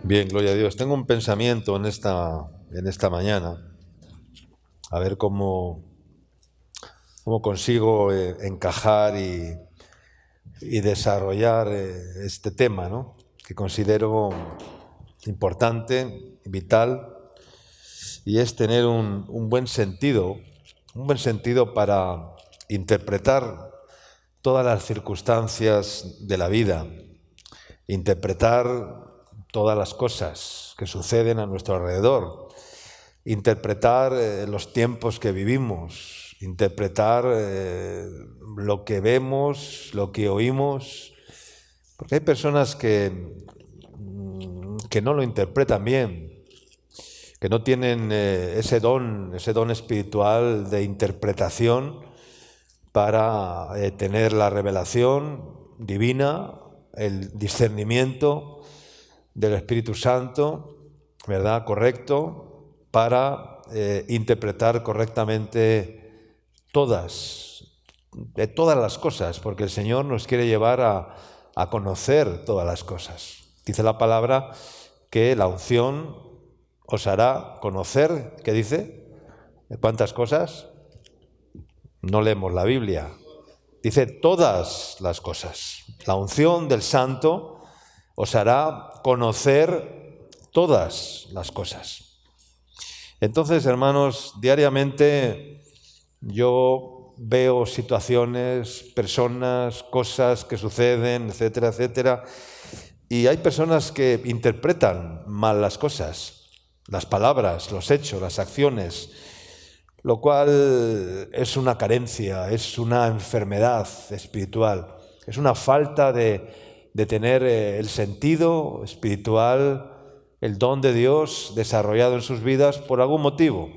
Bien, gloria a Dios. Tengo un pensamiento en esta mañana, a ver cómo consigo encajar y desarrollar este tema, ¿no? Que considero importante, vital, y es tener un buen sentido para interpretar todas las circunstancias de la vida, interpretar todas las cosas que suceden a nuestro alrededor, interpretar los tiempos que vivimos, interpretar lo que vemos, lo que oímos, porque hay personas que no lo interpretan bien, que no tienen ese don espiritual de interpretación para tener la revelación divina, el discernimiento del Espíritu Santo, ¿verdad? Correcto, para interpretar correctamente todas las cosas, porque el Señor nos quiere llevar a conocer todas las cosas. Dice la palabra que la unción os hará conocer, ¿qué dice? ¿Cuántas cosas? No leemos la Biblia. Dice todas las cosas. La unción del Santo os hará conocer todas las cosas. Entonces, hermanos, diariamente yo veo situaciones, personas, cosas que suceden, etcétera, etcétera, y hay personas que interpretan mal las cosas, las palabras, los hechos, las acciones, lo cual es una carencia, es una enfermedad espiritual, es una falta de tener el sentido espiritual, el don de Dios desarrollado en sus vidas por algún motivo.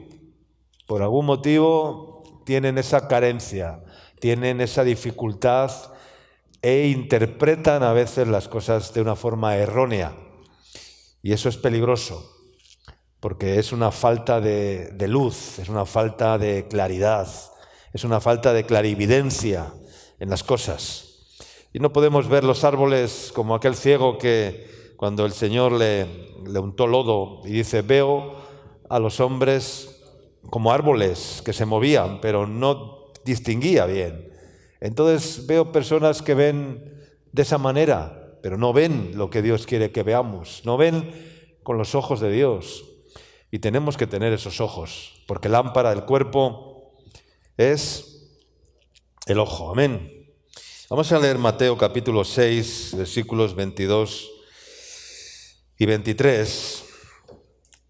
Por algún motivo tienen esa carencia, tienen esa dificultad e interpretan a veces las cosas de una forma errónea. Y eso es peligroso, porque es una falta de luz, es una falta de claridad, es una falta de clarividencia en las cosas. Y no podemos ver los árboles como aquel ciego que cuando el Señor le untó lodo y dice, veo a los hombres como árboles que se movían, pero no distinguía bien. Entonces veo personas que ven de esa manera, pero no ven lo que Dios quiere que veamos, no ven con los ojos de Dios. Y tenemos que tener esos ojos, porque lámpara del cuerpo es el ojo. Amén. Vamos a leer Mateo capítulo 6, versículos 22 y 23,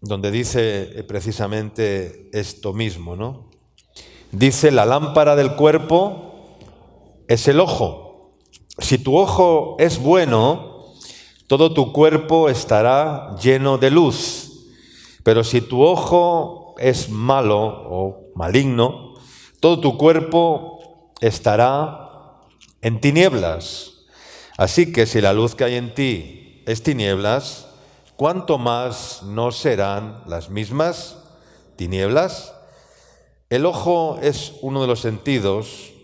donde dice precisamente esto mismo, ¿no? Dice, la lámpara del cuerpo es el ojo. Si tu ojo es bueno, todo tu cuerpo estará lleno de luz. Pero si tu ojo es malo o maligno, todo tu cuerpo estará en tinieblas. Así que si la luz que hay en ti es tinieblas, ¿cuánto más no serán las mismas tinieblas? El ojo es uno de los sentidos,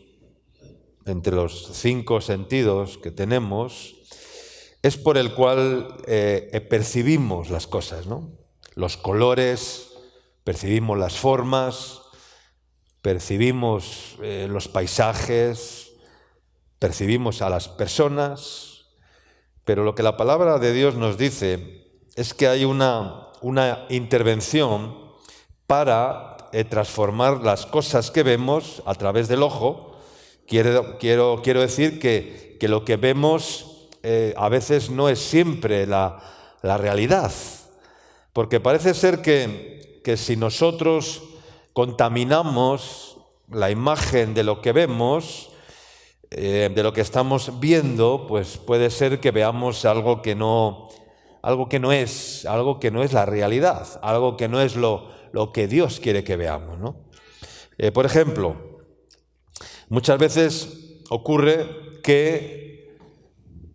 entre los 5 sentidos que tenemos, es por el cual percibimos las cosas, ¿no? Los colores, percibimos las formas, percibimos los paisajes, percibimos a las personas, pero lo que la palabra de Dios nos dice es que hay una intervención para transformar las cosas que vemos a través del ojo. Quiero decir que lo que vemos a veces no es siempre la realidad. Porque parece ser que si nosotros contaminamos la imagen de lo que vemos, de lo que estamos viendo, pues puede ser que veamos algo que no es la realidad, algo que no es lo que Dios quiere que veamos, ¿no? Por ejemplo, muchas veces ocurre que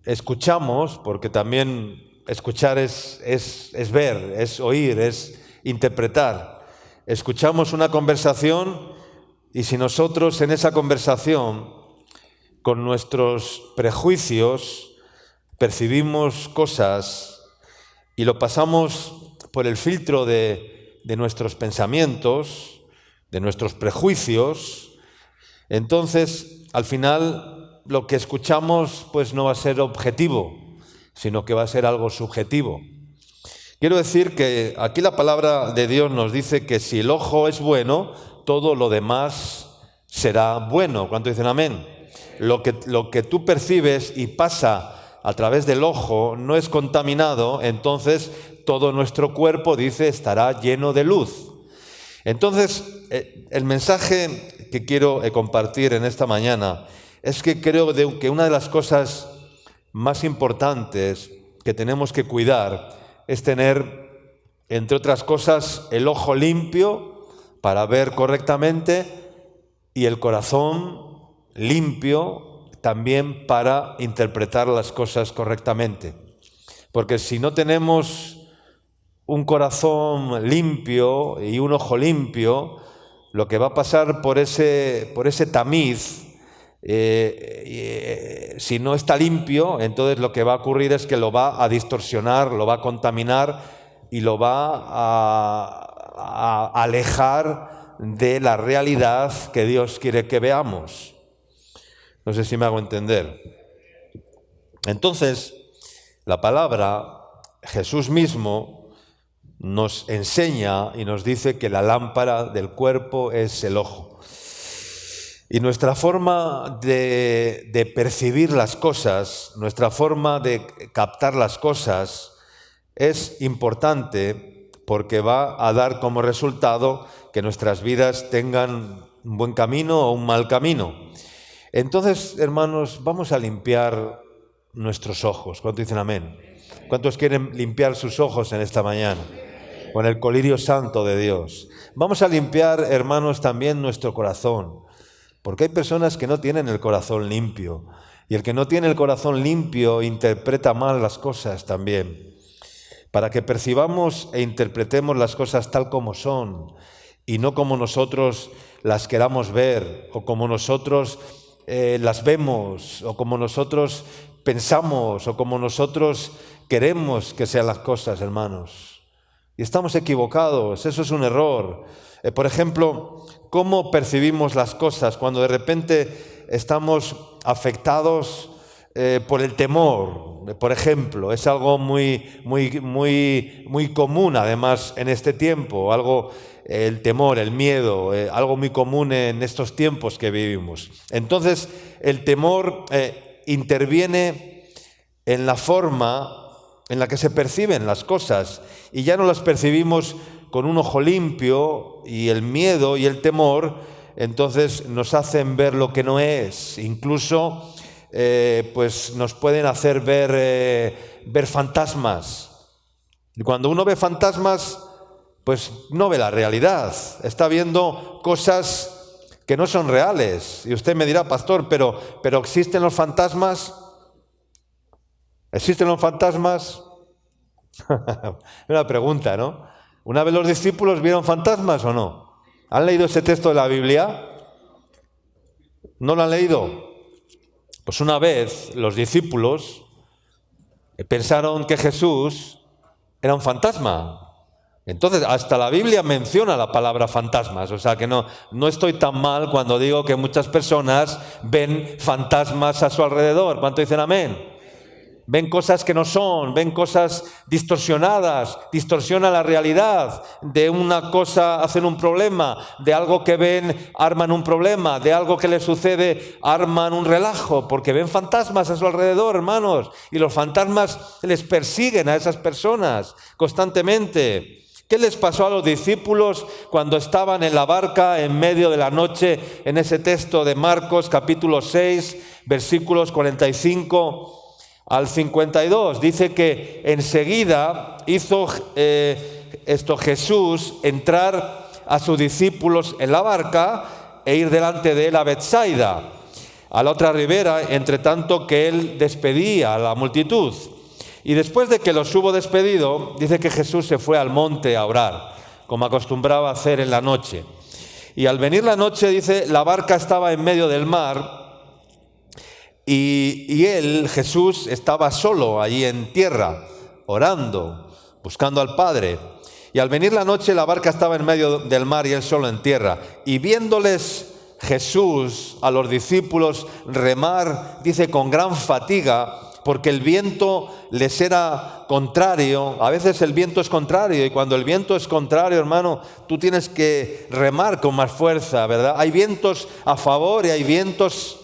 escuchamos, porque también escuchar es ver, es oír, es interpretar. Escuchamos una conversación y si nosotros en esa conversación, con nuestros prejuicios, percibimos cosas y lo pasamos por el filtro de nuestros pensamientos, de nuestros prejuicios, entonces al final lo que escuchamos pues no va a ser objetivo, sino que va a ser algo subjetivo. Quiero decir que aquí la palabra de Dios nos dice que si el ojo es bueno, todo lo demás será bueno. ¿Cuánto dicen amén? Lo que tú percibes y pasa a través del ojo no es contaminado, entonces todo nuestro cuerpo, dice, estará lleno de luz. Entonces, el mensaje que quiero compartir en esta mañana es que creo que una de las cosas más importantes que tenemos que cuidar es tener, entre otras cosas, el ojo limpio para ver correctamente y el corazón limpio también para interpretar las cosas correctamente. Porque si no tenemos un corazón limpio y un ojo limpio, lo que va a pasar por ese tamiz, si no está limpio, entonces lo que va a ocurrir es que lo va a distorsionar, lo va a contaminar y lo va a alejar de la realidad que Dios quiere que veamos. No sé si me hago entender. Entonces, la palabra, Jesús mismo, nos enseña y nos dice que la lámpara del cuerpo es el ojo. Y nuestra forma de percibir las cosas, nuestra forma de captar las cosas es importante porque va a dar como resultado que nuestras vidas tengan un buen camino o un mal camino. Entonces, hermanos, vamos a limpiar nuestros ojos. ¿Cuántos dicen amén? ¿Cuántos quieren limpiar sus ojos en esta mañana? Con el colirio santo de Dios. Vamos a limpiar, hermanos, también nuestro corazón. Porque hay personas que no tienen el corazón limpio. Y el que no tiene el corazón limpio interpreta mal las cosas también. Para que percibamos e interpretemos las cosas tal como son y no como nosotros las queramos ver o como nosotros las vemos o como nosotros pensamos o como nosotros queremos que sean las cosas, hermanos. Y estamos equivocados, eso es un error. Por ejemplo, ¿cómo percibimos las cosas cuando de repente estamos afectados por el temor? Por ejemplo, es algo muy común además en este tiempo, el temor, el miedo, algo muy común en estos tiempos que vivimos. Entonces, el temor interviene en la forma en la que se perciben las cosas y ya no las percibimos con un ojo limpio, y el miedo y el temor entonces nos hacen ver lo que no es, incluso pues nos pueden hacer ver fantasmas. Y cuando uno ve fantasmas, pues no ve la realidad, está viendo cosas que no son reales. Y usted me dirá, pastor, pero ¿existen los fantasmas? ¿Existen los fantasmas? Una pregunta, ¿no? ¿Una vez los discípulos vieron fantasmas o no? ¿Han leído ese texto de la Biblia? ¿No lo han leído? Pues una vez los discípulos pensaron que Jesús era un fantasma. Entonces, hasta la Biblia menciona la palabra fantasmas. O sea que no estoy tan mal cuando digo que muchas personas ven fantasmas a su alrededor. ¿Cuánto dicen amén? Ven cosas que no son, ven cosas distorsionadas, distorsionan la realidad. De una cosa hacen un problema, de algo que ven arman un problema, de algo que les sucede arman un relajo, porque ven fantasmas a su alrededor, hermanos. Y los fantasmas les persiguen a esas personas constantemente. ¿Qué les pasó a los discípulos cuando estaban en la barca en medio de la noche en ese texto de Marcos capítulo 6, versículos 45 al 52? Dice que enseguida hizo Jesús entrar a sus discípulos en la barca e ir delante de él a Betsaida, a la otra ribera, entre tanto que él despedía a la multitud. Y después de que los hubo despedido, dice que Jesús se fue al monte a orar, como acostumbraba hacer en la noche. Y al venir la noche, dice, la barca estaba en medio del mar y él, Jesús, estaba solo allí en tierra, orando. buscando al Padre. Y al venir la noche, la barca estaba en medio del mar y él solo en tierra. Y viéndoles Jesús a los discípulos remar, dice, con gran fatiga, porque el viento les era contrario. A veces el viento es contrario, y cuando el viento es contrario, hermano, tú tienes que remar con más fuerza, ¿verdad? Hay vientos a favor y hay vientos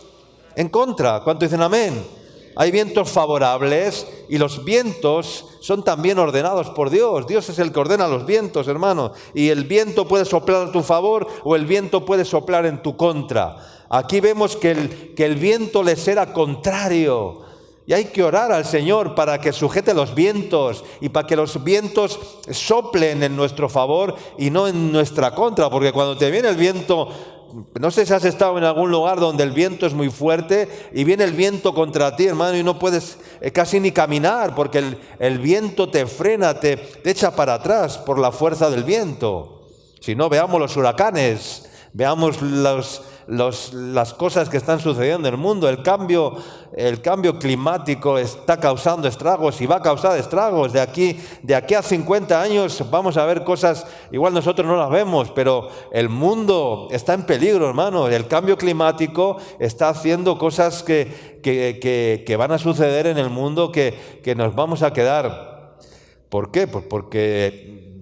en contra. ¿Cuántos dicen amén? Hay vientos favorables y los vientos son también ordenados por Dios. Dios es el que ordena los vientos, hermano. Y el viento puede soplar a tu favor o el viento puede soplar en tu contra. Aquí vemos que el viento les era contrario. Y hay que orar al Señor para que sujete los vientos y para que los vientos soplen en nuestro favor y no en nuestra contra. Porque cuando te viene el viento, no sé si has estado en algún lugar donde el viento es muy fuerte y viene el viento contra ti, hermano, y no puedes casi ni caminar porque el viento te frena, te echa para atrás por la fuerza del viento. Si no, veamos los huracanes, veamos las cosas que están sucediendo en el mundo. El cambio climático está causando estragos y va a causar estragos. De aquí a 50 años vamos a ver cosas, igual nosotros no las vemos, pero el mundo está en peligro, hermano. El cambio climático está haciendo cosas que van a suceder en el mundo que nos vamos a quedar. ¿Por qué? Pues porque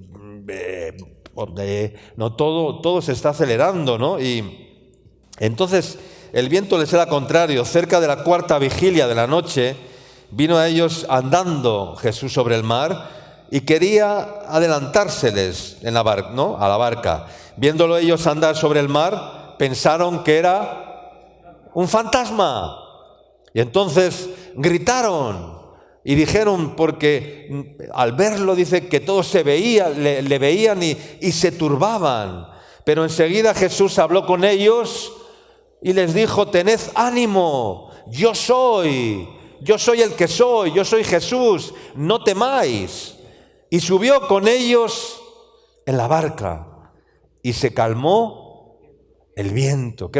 no todo se está acelerando, ¿no? Y entonces el viento les era contrario. Cerca de la cuarta vigilia de la noche vino a ellos andando Jesús sobre el mar y quería adelantárseles en la barca, ¿no? A la barca. Viéndolo ellos andar sobre el mar, pensaron que era un fantasma. Y entonces gritaron y dijeron, porque al verlo dice que todos se veían, le veían y se turbaban. Pero enseguida Jesús habló con ellos y les dijo, tened ánimo, yo soy el que soy, yo soy Jesús, no temáis. Y subió con ellos en la barca y se calmó el viento.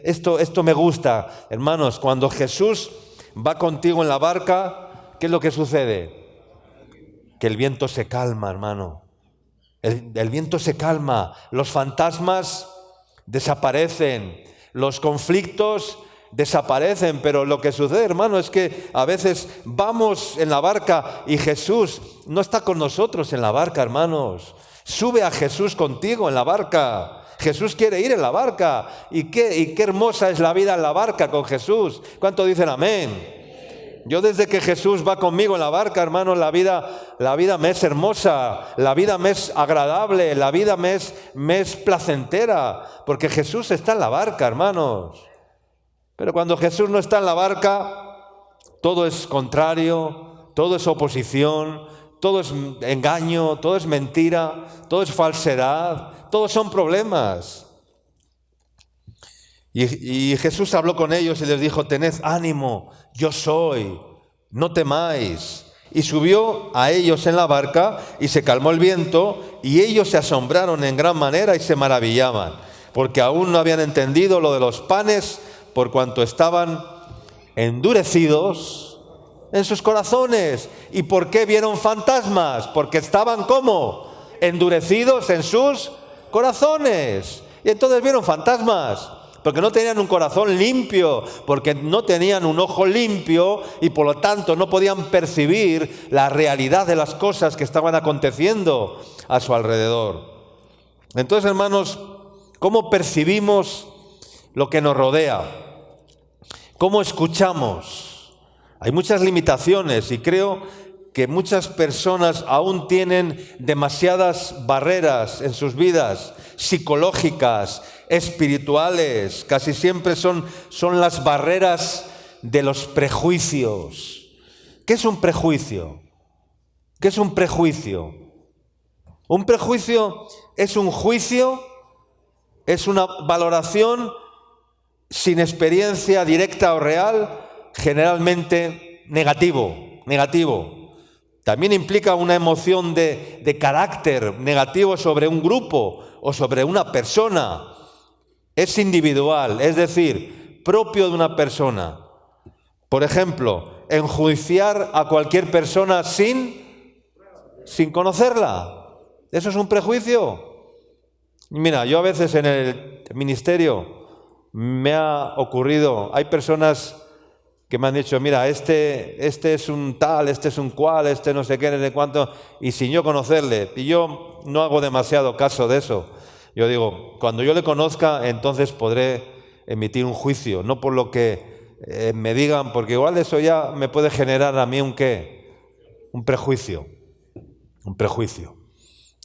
Esto me gusta, hermanos, cuando Jesús va contigo en la barca, ¿qué es lo que sucede? Que el viento se calma, hermano. El viento se calma, los fantasmas desaparecen, los conflictos desaparecen, pero lo que sucede, hermano, es que a veces vamos en la barca y Jesús no está con nosotros en la barca, hermanos. Sube a Jesús contigo en la barca. Jesús quiere ir en la barca. Y qué hermosa es la vida en la barca con Jesús. ¿Cuánto dicen amén? Yo desde que Jesús va conmigo en la barca, hermano, la vida me es hermosa, la vida me es agradable, la vida me es placentera, porque Jesús está en la barca, hermanos. Pero cuando Jesús no está en la barca, todo es contrario, todo es oposición, todo es engaño, todo es mentira, todo es falsedad, todos son problemas. Y Jesús habló con ellos y les dijo, tened ánimo, yo soy, no temáis. Y subió a ellos en la barca y se calmó el viento y ellos se asombraron en gran manera y se maravillaban, porque aún no habían entendido lo de los panes por cuanto estaban endurecidos en sus corazones. ¿Y por qué vieron fantasmas? Porque estaban ¿cómo? Endurecidos en sus corazones. Y entonces vieron fantasmas. Porque no tenían un corazón limpio, porque no tenían un ojo limpio y por lo tanto no podían percibir la realidad de las cosas que estaban aconteciendo a su alrededor. Entonces, hermanos, ¿cómo percibimos lo que nos rodea? ¿Cómo escuchamos? Hay muchas limitaciones y creo que muchas personas aún tienen demasiadas barreras en sus vidas, psicológicas, espirituales. Casi siempre son las barreras de los prejuicios. ¿Qué es un prejuicio? ¿Qué es un prejuicio? Un prejuicio es un juicio, es una valoración sin experiencia directa o real, generalmente negativo. También implica una emoción de carácter negativo sobre un grupo o sobre una persona. Es individual, es decir, propio de una persona. Por ejemplo, enjuiciar a cualquier persona sin sin conocerla. Eso es un prejuicio. Mira, yo a veces en el ministerio me ha ocurrido, hay personas que me han dicho, mira, este es un tal, este es un cual, este no sé qué, no sé cuánto, y sin yo conocerle. Y yo no hago demasiado caso de eso. Yo digo, cuando yo le conozca, entonces podré emitir un juicio, no por lo que me digan, porque igual eso ya me puede generar a mí un prejuicio. Un prejuicio.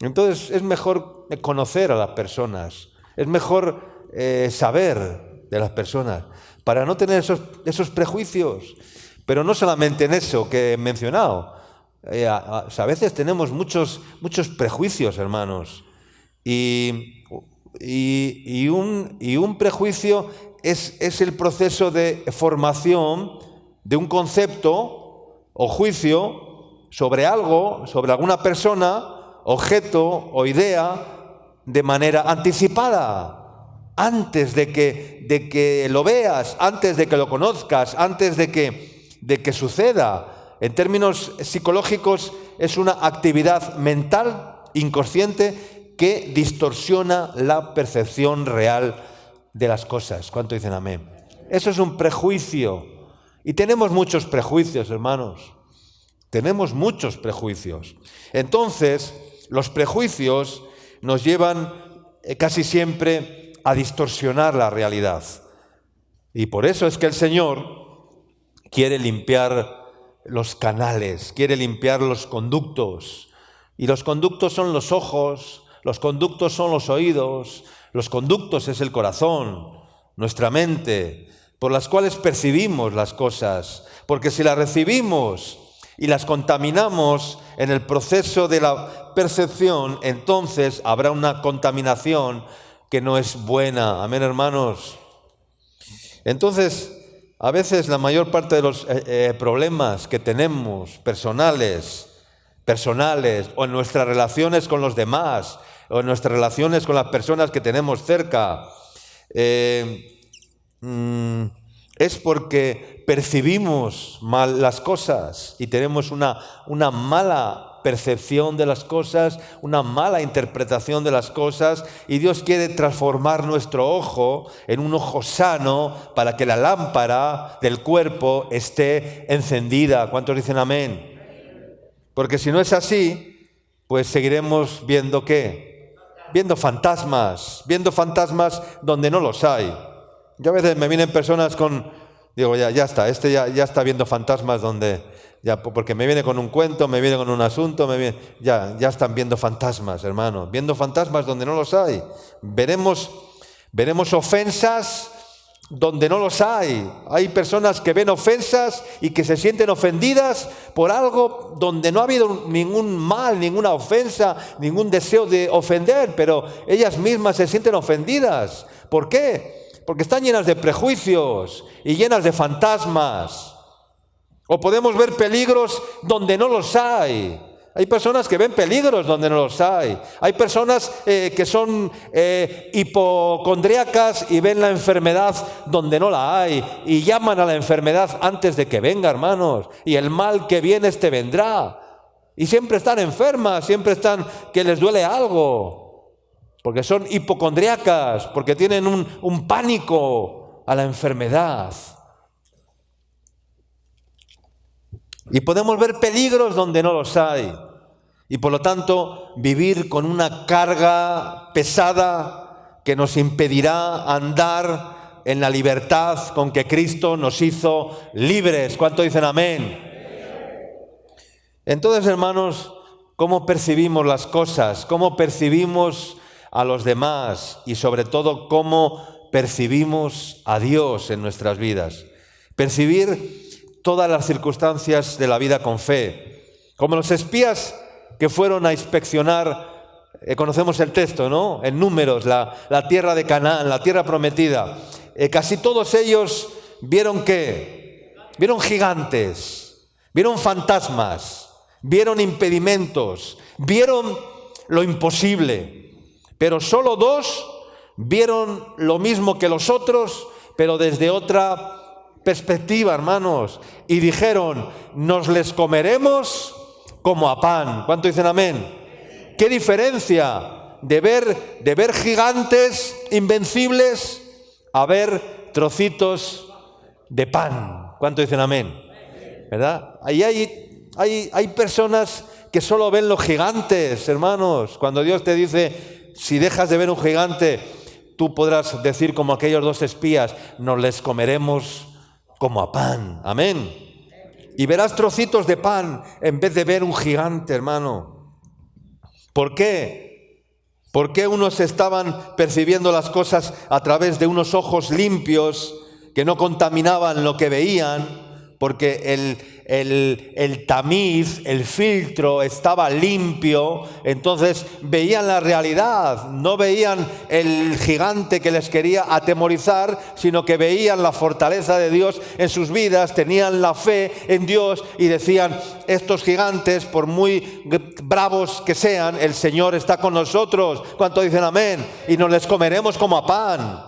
Entonces es mejor conocer a las personas, es mejor saber de las personas, para no tener esos prejuicios. Pero no solamente en eso que he mencionado. A veces tenemos muchos prejuicios, hermanos. Y un prejuicio es el proceso de formación de un concepto o juicio sobre algo, sobre alguna persona, objeto o idea, de manera anticipada. Antes de que lo veas, antes de que lo conozcas, antes de que suceda. En términos psicológicos, es una actividad mental inconsciente que distorsiona la percepción real de las cosas. ¿Cuánto dicen amén? Eso es un prejuicio. Y tenemos muchos prejuicios, hermanos. Tenemos muchos prejuicios. Entonces, los prejuicios nos llevan casi siempre a distorsionar la realidad. Y por eso es que el Señor quiere limpiar los canales, quiere limpiar los conductos. Y los conductos son los ojos, los conductos son los oídos, los conductos es el corazón, nuestra mente, por las cuales percibimos las cosas. Porque si las recibimos y las contaminamos en el proceso de la percepción, entonces habrá una contaminación que no es buena. Amén, hermanos. Entonces, a veces la mayor parte de los problemas que tenemos personales, o en nuestras relaciones con los demás, o en nuestras relaciones con las personas que tenemos cerca, es porque percibimos mal las cosas y tenemos una mala percepción de las cosas, una mala interpretación de las cosas, y Dios quiere transformar nuestro ojo en un ojo sano para que la lámpara del cuerpo esté encendida. ¿Cuántos dicen amén? Porque si no es así, pues seguiremos viendo ¿qué? Viendo fantasmas donde no los hay. Yo a veces me vienen personas digo, ya está, ya está viendo fantasmas donde, ya, porque me viene con un cuento, me viene con un asunto, ya están viendo fantasmas, hermano, viendo fantasmas donde no los hay. Veremos ofensas donde no los hay. Hay personas que ven ofensas y que se sienten ofendidas por algo donde no ha habido ningún mal, ninguna ofensa, ningún deseo de ofender, pero ellas mismas se sienten ofendidas. ¿Por qué? Porque están llenas de prejuicios y llenas de fantasmas. O podemos ver peligros donde no los hay. Hay personas que ven peligros donde no los hay. Hay personas que son hipocondríacas y ven la enfermedad donde no la hay. Y llaman a la enfermedad antes de que venga, hermanos. Y el mal que viene vendrá. Y siempre están enfermas, siempre están que les duele algo. Porque son hipocondríacas, porque tienen un pánico a la enfermedad. Y podemos ver peligros donde no los hay. Y por lo tanto, vivir con una carga pesada que nos impedirá andar en la libertad con que Cristo nos hizo libres. ¿Cuánto dicen amén? Entonces, hermanos, ¿cómo percibimos las cosas? ¿Cómo percibimos a los demás? Y sobre todo, ¿cómo percibimos a Dios en nuestras vidas? Percibir todas las circunstancias de la vida con fe. Como los espías que fueron a inspeccionar, conocemos el texto, ¿no? En Números, la tierra de Canaán, la tierra prometida. Casi todos ellos vieron ¿qué? Vieron gigantes, vieron fantasmas, vieron impedimentos, vieron lo imposible. Pero solo 2 vieron lo mismo que los otros, pero desde otra perspectiva, hermanos, y dijeron: nos les comeremos como a pan. ¿Cuánto dicen amén? ¿Qué diferencia de ver gigantes invencibles a ver trocitos de pan? ¿Cuánto dicen amén? ¿Verdad? Ahí hay personas que solo ven los gigantes, hermanos. Cuando Dios te dice, si dejas de ver un gigante, tú podrás decir como aquellos dos espías, nos les comeremos como a pan. Amén. Y verás trocitos de pan en vez de ver un gigante, hermano. ¿Por qué? ¿Por qué unos estaban percibiendo las cosas a través de unos ojos limpios que no contaminaban lo que veían? Porque el tamiz, el filtro estaba limpio, entonces veían la realidad, no veían el gigante que les quería atemorizar, sino que veían la fortaleza de Dios en sus vidas, tenían la fe en Dios y decían, estos gigantes, por muy bravos que sean, el Señor está con nosotros. ¿Cuánto dicen amén? Y nos les comeremos como a pan.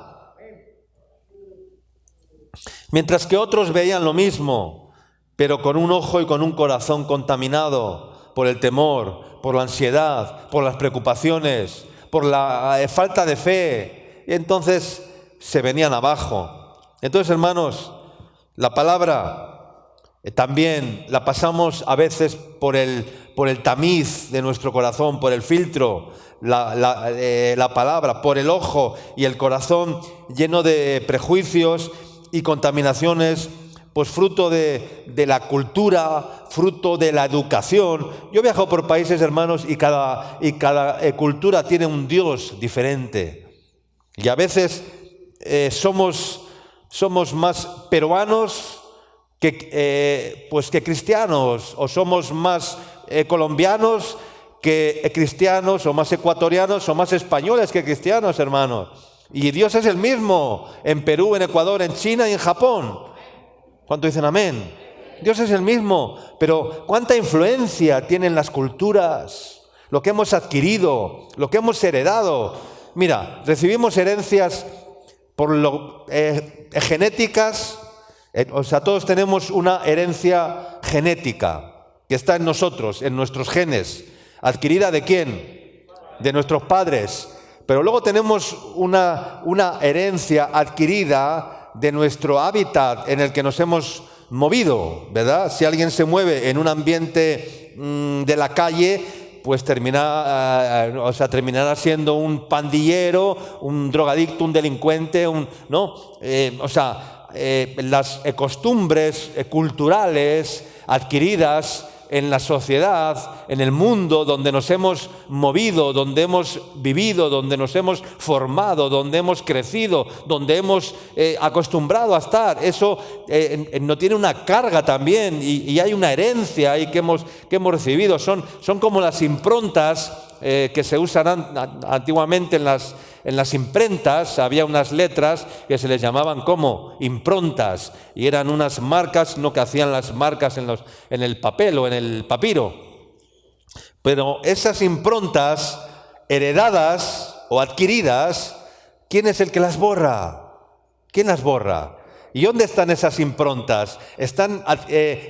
Mientras que otros veían lo mismo, pero con un ojo y con un corazón contaminado por el temor, por la ansiedad, por las preocupaciones, por la falta de fe. Y entonces se venían abajo. Entonces, hermanos, la palabra también la pasamos a veces por el tamiz de nuestro corazón, por el filtro, la palabra, por el ojo y el corazón lleno de prejuicios y contaminaciones, pues fruto de la cultura, fruto de la educación. Yo viajo por países, hermanos, y cada cultura tiene un Dios diferente. Y a veces somos más peruanos que cristianos, o somos más colombianos que cristianos, o más ecuatorianos, o más españoles que cristianos, hermanos. Y Dios es el mismo en Perú, en Ecuador, en China y en Japón. ¿Cuánto dicen amén? Dios es el mismo, pero ¿cuánta influencia tienen las culturas? Lo que hemos adquirido, lo que hemos heredado. Mira, recibimos herencias genéticas, todos tenemos una herencia genética que está en nosotros, en nuestros genes. ¿Adquirida de quién? De nuestros padres. Pero luego tenemos una herencia adquirida de nuestro hábitat en el que nos hemos movido, ¿verdad? Si alguien se mueve en un ambiente de la calle, pues terminará siendo un pandillero, un drogadicto, un delincuente, las costumbres culturales adquiridas en la sociedad, en el mundo donde nos hemos movido, donde hemos vivido, donde nos hemos formado, donde hemos crecido, donde hemos acostumbrado a estar. Eso no tiene una carga también y hay una herencia ahí que hemos recibido. Son como las improntas que se usan antiguamente en las imprentas. Había unas letras que se les llamaban como improntas y eran unas marcas, no que hacían las marcas en el papel o en el papiro. Pero esas improntas heredadas o adquiridas, ¿quién es el que las borra? ¿Quién las borra? ¿Y dónde están esas improntas? Están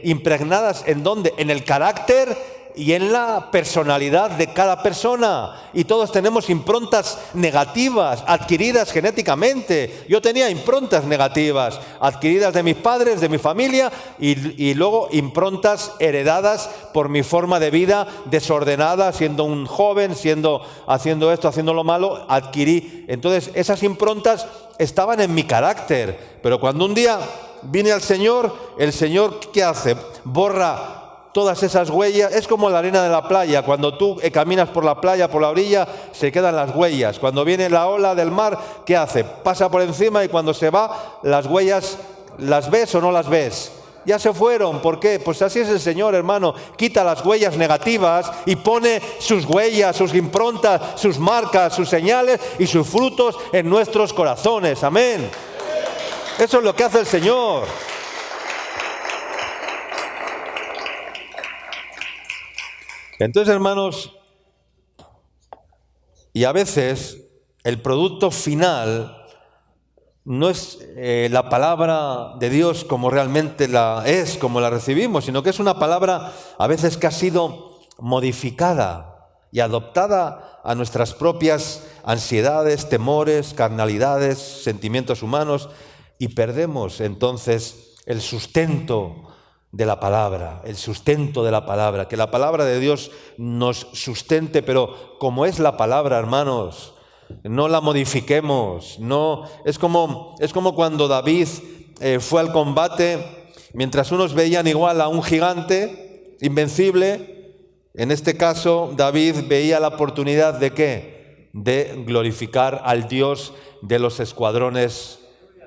impregnadas ¿en dónde? En el carácter y en la personalidad de cada persona. Y todos tenemos improntas negativas, adquiridas genéticamente. Yo tenía improntas negativas, adquiridas de mis padres, de mi familia, y luego improntas heredadas por mi forma de vida desordenada, siendo un joven, haciendo esto, haciendo lo malo, adquirí. Entonces, esas improntas estaban en mi carácter. Pero cuando un día vine al Señor, el Señor, ¿qué hace? Borra todas esas huellas. Es como la arena de la playa. Cuando tú caminas por la playa, por la orilla, se quedan las huellas. Cuando viene la ola del mar, ¿qué hace? Pasa por encima y cuando se va, las huellas, ¿las ves o no las ves? Ya se fueron. ¿Por qué? Pues así es el Señor, hermano. Quita las huellas negativas y pone sus huellas, sus improntas, sus marcas, sus señales y sus frutos en nuestros corazones. Amén. Eso es lo que hace el Señor. Entonces, hermanos, y a veces el producto final no es la palabra de Dios como realmente como la recibimos, sino que es una palabra a veces que ha sido modificada y adoptada a nuestras propias ansiedades, temores, carnalidades, sentimientos humanos, y perdemos entonces el sustento de la palabra, que la palabra de Dios nos sustente, pero como es la palabra, hermanos, no la modifiquemos. No, es como cuando David fue al combate, mientras unos veían igual a un gigante invencible, en este caso David veía la oportunidad ¿de qué? De glorificar al Dios de los escuadrones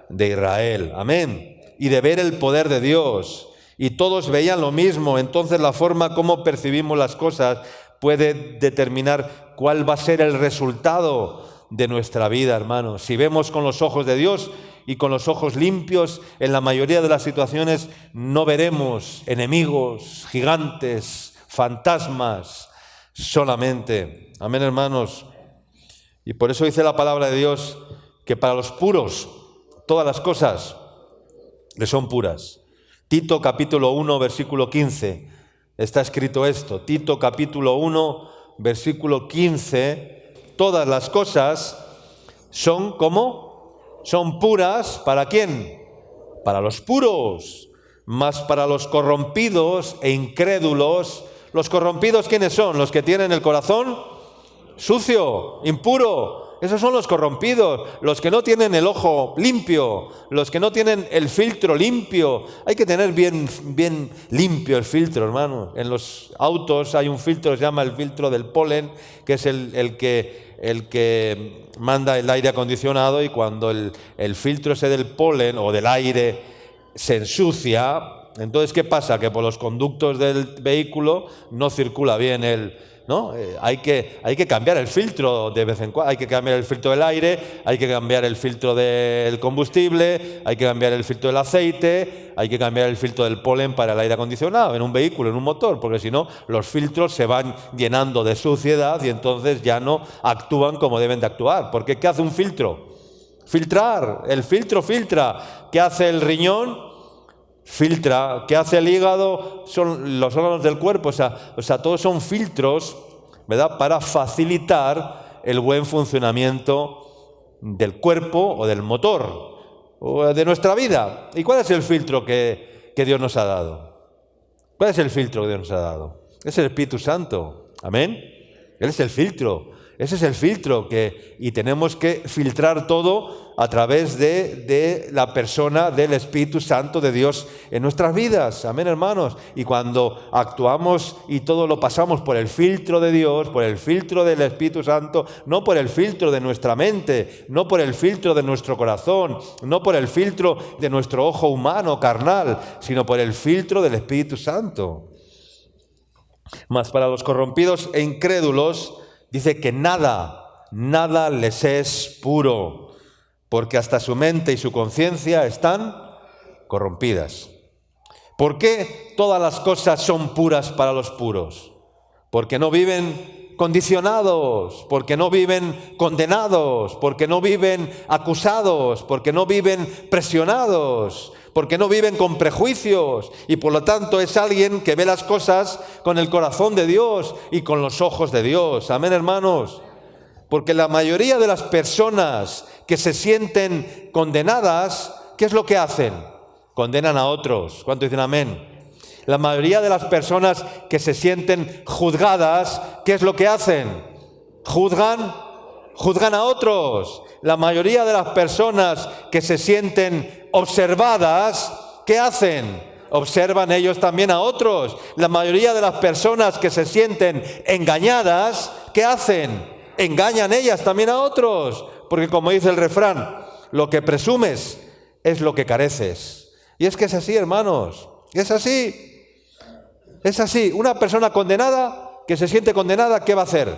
de Israel. Amén. Y de ver el poder de Dios. Y todos veían lo mismo. Entonces la forma como percibimos las cosas puede determinar cuál va a ser el resultado de nuestra vida, hermanos. Si vemos con los ojos de Dios y con los ojos limpios, en la mayoría de las situaciones no veremos enemigos, gigantes, fantasmas solamente. Amén, hermanos. Y por eso dice la palabra de Dios que para los puros todas las cosas le son puras. Tito capítulo 1, versículo 15, está escrito esto. Tito capítulo 1, versículo 15, todas las cosas son ¿cómo? Son puras, ¿para quién? Para los puros, mas para los corrompidos e incrédulos. ¿Los corrompidos quiénes son? Los que tienen el corazón sucio, impuro. Esos son los corrompidos, los que no tienen el ojo limpio, los que no tienen el filtro limpio. Hay que tener bien limpio el filtro, hermano. En los autos hay un filtro que se llama el filtro del polen, que es el que manda el aire acondicionado, y cuando el filtro ese del polen o del aire se ensucia, entonces ¿qué pasa? Que por los conductos del vehículo no circula bien ¿no? Hay que cambiar el filtro de vez en cuando. Hay que cambiar el filtro del aire, hay que cambiar el filtro del combustible, hay que cambiar el filtro del aceite, hay que cambiar el filtro del polen para el aire acondicionado en un vehículo, en un motor, porque si no los filtros se van llenando de suciedad y entonces ya no actúan como deben de actuar. Porque ¿qué hace un filtro? Filtrar. El filtro filtra. ¿Qué hace el riñón? Filtra. ¿Qué hace el hígado? Son los órganos del cuerpo. O sea, todos son filtros, ¿verdad?, para facilitar el buen funcionamiento del cuerpo o del motor o de nuestra vida. ¿Y cuál es el filtro que Dios nos ha dado? ¿Cuál es el filtro que Dios nos ha dado? Es el Espíritu Santo. Amén. Él es el filtro. Ese es el filtro y tenemos que filtrar todo a través de la persona del Espíritu Santo de Dios en nuestras vidas. Amén, hermanos. Y cuando actuamos y todo lo pasamos por el filtro de Dios, por el filtro del Espíritu Santo, no por el filtro de nuestra mente, no por el filtro de nuestro corazón, no por el filtro de nuestro ojo humano, carnal, sino por el filtro del Espíritu Santo. Mas para los corrompidos e incrédulos, dice que nada les es puro, porque hasta su mente y su conciencia están corrompidas. ¿Por qué todas las cosas son puras para los puros? Porque no viven condicionados, porque no viven condenados, porque no viven acusados, porque no viven presionados, porque no viven con prejuicios, y por lo tanto es alguien que ve las cosas con el corazón de Dios y con los ojos de Dios. Amén, hermanos. Porque la mayoría de las personas que se sienten condenadas, ¿qué es lo que hacen? Condenan a otros. ¿Cuánto dicen amén? La mayoría de las personas que se sienten juzgadas, ¿qué es lo que hacen? Juzgan a otros. La mayoría de las personas que se sienten observadas, ¿qué hacen? Observan ellos también a otros. La mayoría de las personas que se sienten engañadas, ¿qué hacen? Engañan ellas también a otros. Porque como dice el refrán, lo que presumes es lo que careces. Y es que es así, hermanos. Es así. Es así. Una persona condenada, que se siente condenada, ¿qué va a hacer?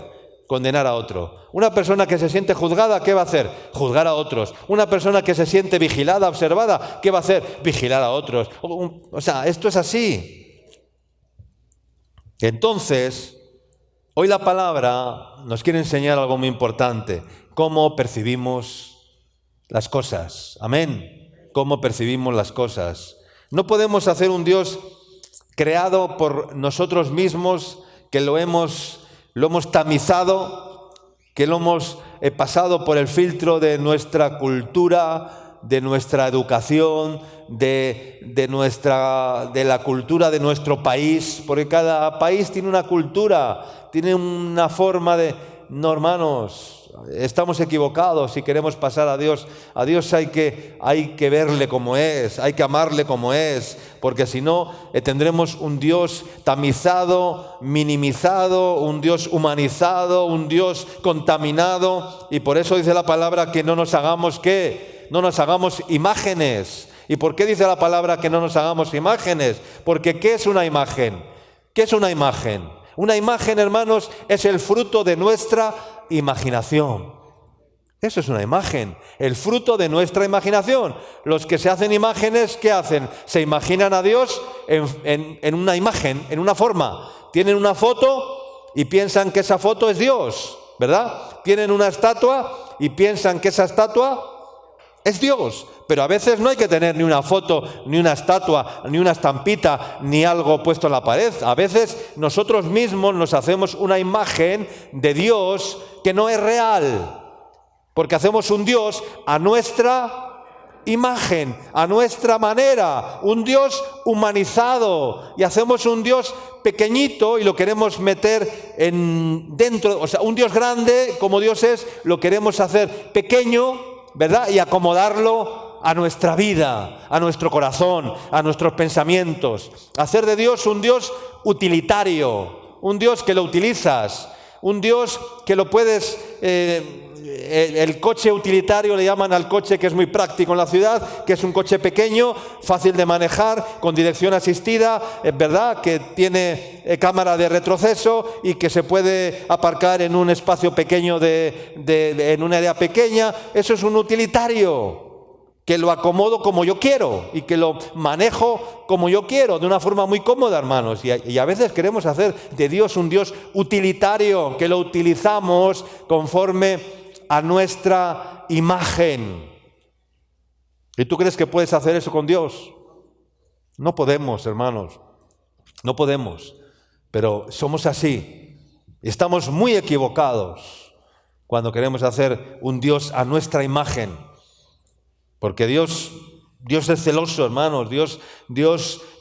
Condenar a otro. Una persona que se siente juzgada, ¿qué va a hacer? Juzgar a otros. Una persona que se siente vigilada, observada, ¿qué va a hacer? Vigilar a otros. O sea, esto es así. Entonces, hoy la palabra nos quiere enseñar algo muy importante. Cómo percibimos las cosas. Amén. Cómo percibimos las cosas. No podemos hacer un Dios creado por nosotros mismos que lo hemos tamizado, que lo hemos pasado por el filtro de nuestra cultura, de nuestra educación, de la cultura de nuestro país, porque cada país tiene una cultura, tiene una forma de... No, hermanos, estamos equivocados si queremos pasar a Dios. A Dios hay que verle como es, hay que amarle como es, porque si no tendremos un Dios tamizado, minimizado, un Dios humanizado, un Dios contaminado, y por eso dice la palabra que no nos hagamos ¿qué? No nos hagamos imágenes. ¿Y por qué dice la palabra que no nos hagamos imágenes? Porque ¿qué es una imagen? ¿Qué es una imagen? Una imagen, hermanos, es el fruto de nuestra imaginación. Eso es una imagen, el fruto de nuestra imaginación. Los que se hacen imágenes, ¿qué hacen? Se imaginan a Dios en una imagen, en una forma. Tienen una foto y piensan que esa foto es Dios, ¿verdad? Tienen una estatua y piensan que esa estatua es Dios. Pero a veces no hay que tener ni una foto, ni una estatua, ni una estampita, ni algo puesto en la pared. A veces nosotros mismos nos hacemos una imagen de Dios que no es real, porque hacemos un Dios a nuestra imagen, a nuestra manera, un Dios humanizado, y hacemos un Dios pequeñito y lo queremos meter dentro, o sea, un Dios grande como Dios es, lo queremos hacer pequeño, ¿verdad? Y acomodarlo a nuestra vida, a nuestro corazón, a nuestros pensamientos. Hacer de Dios un Dios utilitario, un Dios que lo utilizas, un Dios que lo puedes... el coche utilitario le llaman al coche que es muy práctico en la ciudad, que es un coche pequeño, fácil de manejar, con dirección asistida, ¿verdad? Que tiene cámara de retroceso y que se puede aparcar en un espacio pequeño, en un área pequeña. Eso es un utilitario, que lo acomodo como yo quiero y que lo manejo como yo quiero, de una forma muy cómoda, hermanos. Y a veces queremos hacer de Dios un Dios utilitario, que lo utilizamos conforme a nuestra imagen. ¿Y tú crees que puedes hacer eso con Dios? No podemos, hermanos, no podemos, pero somos así. Estamos muy equivocados cuando queremos hacer un Dios a nuestra imagen. Porque Dios es celoso, hermanos. Dios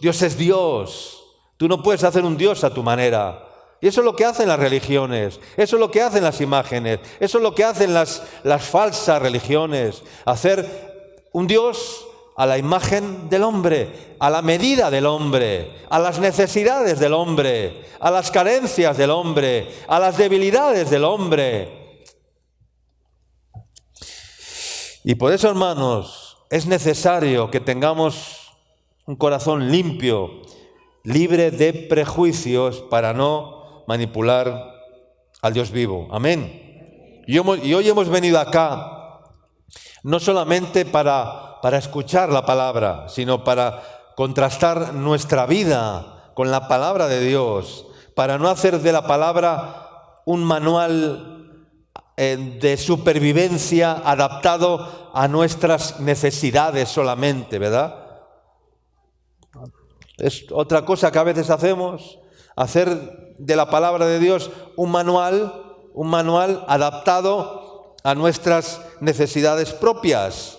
es Dios. Tú no puedes hacer un Dios a tu manera. Y eso es lo que hacen las religiones. Eso es lo que hacen las imágenes. Eso es lo que hacen las falsas religiones. Hacer un Dios a la imagen del hombre, a la medida del hombre, a las necesidades del hombre, a las carencias del hombre, a las debilidades del hombre. Y por eso, hermanos, es necesario que tengamos un corazón limpio, libre de prejuicios, para no manipular al Dios vivo. Amén. Y hoy hemos venido acá no solamente para escuchar la palabra, sino para contrastar nuestra vida con la palabra de Dios, para no hacer de la palabra un manual de supervivencia adaptado a nuestras necesidades solamente, ¿verdad? Es otra cosa que a veces hacemos, hacer de la palabra de Dios un manual adaptado a nuestras necesidades propias,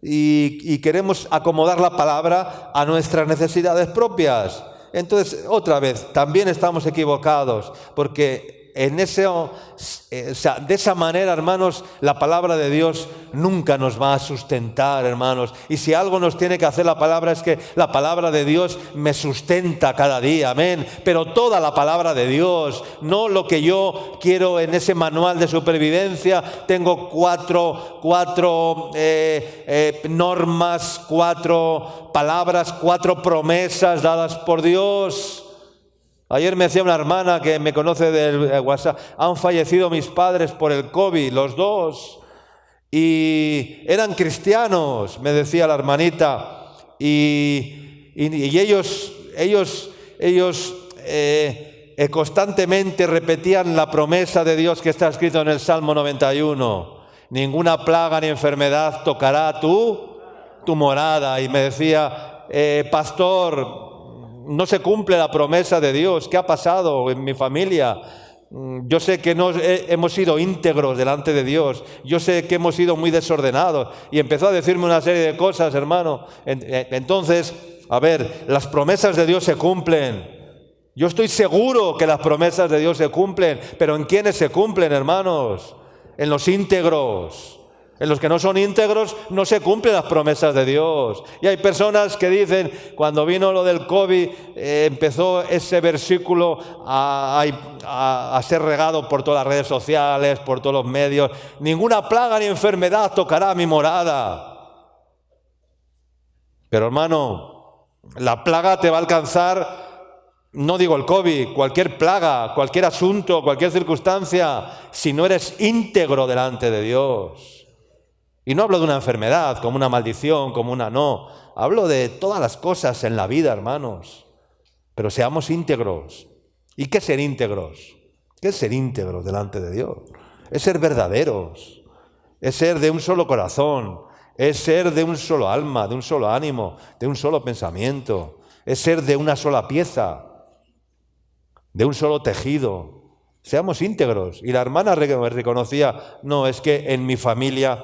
y queremos acomodar la palabra a nuestras necesidades propias. Entonces, otra vez, también estamos equivocados, porque de esa manera, hermanos, la palabra de Dios nunca nos va a sustentar, hermanos. Y si algo nos tiene que hacer la palabra, es que la palabra de Dios me sustenta cada día, amén. Pero toda la palabra de Dios, no lo que yo quiero en ese manual de supervivencia. Tengo cuatro normas, 4 palabras, 4 promesas dadas por Dios. Ayer me decía una hermana que me conoce del WhatsApp: han fallecido mis padres por el COVID, los 2, y eran cristianos, me decía la hermanita, y ellos constantemente repetían la promesa de Dios que está escrito en el Salmo 91: ninguna plaga ni enfermedad tocará tu morada. Y me decía: pastor, no se cumple la promesa de Dios. ¿Qué ha pasado en mi familia? Yo sé que no hemos sido íntegros delante de Dios. Yo sé que hemos sido muy desordenados. Y empezó a decirme una serie de cosas, hermano. Entonces, a ver, las promesas de Dios se cumplen. Yo estoy seguro que las promesas de Dios se cumplen. Pero ¿en quiénes se cumplen, hermanos? En los íntegros. En los que no son íntegros no se cumplen las promesas de Dios. Y hay personas que dicen, cuando vino lo del COVID, empezó ese versículo a ser regado por todas las redes sociales, por todos los medios. Ninguna plaga ni enfermedad tocará mi morada. Pero hermano, la plaga te va a alcanzar, no digo el COVID, cualquier plaga, cualquier asunto, cualquier circunstancia, si no eres íntegro delante de Dios. Y no hablo de una enfermedad, como una maldición, como una no. Hablo de todas las cosas en la vida, hermanos. Pero seamos íntegros. ¿Y qué es ser íntegros? ¿Qué es ser íntegros delante de Dios? Es ser verdaderos. Es ser de un solo corazón. Es ser de un solo alma, de un solo ánimo, de un solo pensamiento. Es ser de una sola pieza, de un solo tejido. Seamos íntegros. Y la hermana reconocía, no, es que en mi familia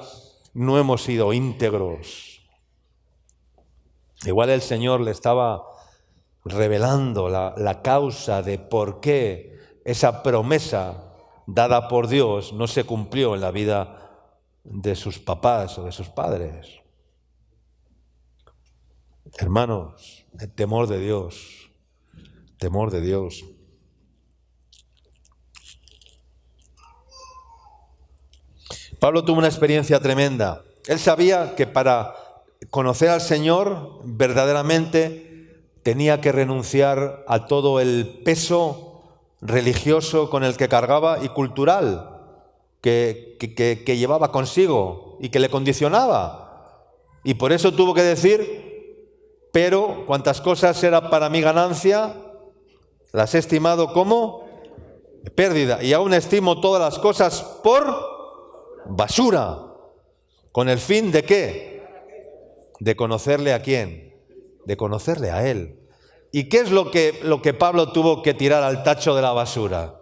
no hemos sido íntegros. Igual el Señor le estaba revelando la causa de por qué esa promesa dada por Dios no se cumplió en la vida de sus papás o de sus padres. Hermanos, el temor de Dios, temor de Dios. Pablo tuvo una experiencia tremenda. Él sabía que para conocer al Señor verdaderamente tenía que renunciar a todo el peso religioso con el que cargaba y cultural que llevaba consigo y que le condicionaba. Y por eso tuvo que decir, pero cuantas cosas eran para mi ganancia, las he estimado como pérdida. Y aún estimo todas las cosas por basura. ¿Con el fin de qué? De conocerle a quién. De conocerle a Él. ¿Y qué es lo que Pablo tuvo que tirar al tacho de la basura?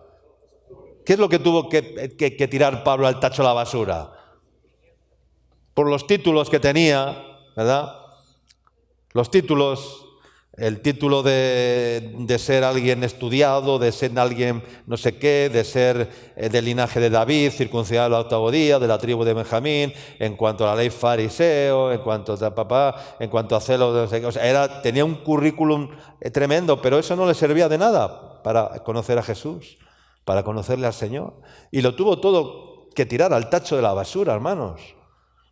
¿Qué es lo que tuvo que tirar Pablo al tacho de la basura? Por los títulos que tenía, ¿verdad? Los títulos, el título de ser alguien estudiado, de ser alguien no sé qué, de ser del linaje de David, circuncidado al octavo día, de la tribu de Benjamín, en cuanto a la ley fariseo, en cuanto a celo, no sé qué. O sea, tenía un currículum tremendo, pero eso no le servía de nada para conocer a Jesús, para conocerle al Señor. Y lo tuvo todo que tirar al tacho de la basura, hermanos.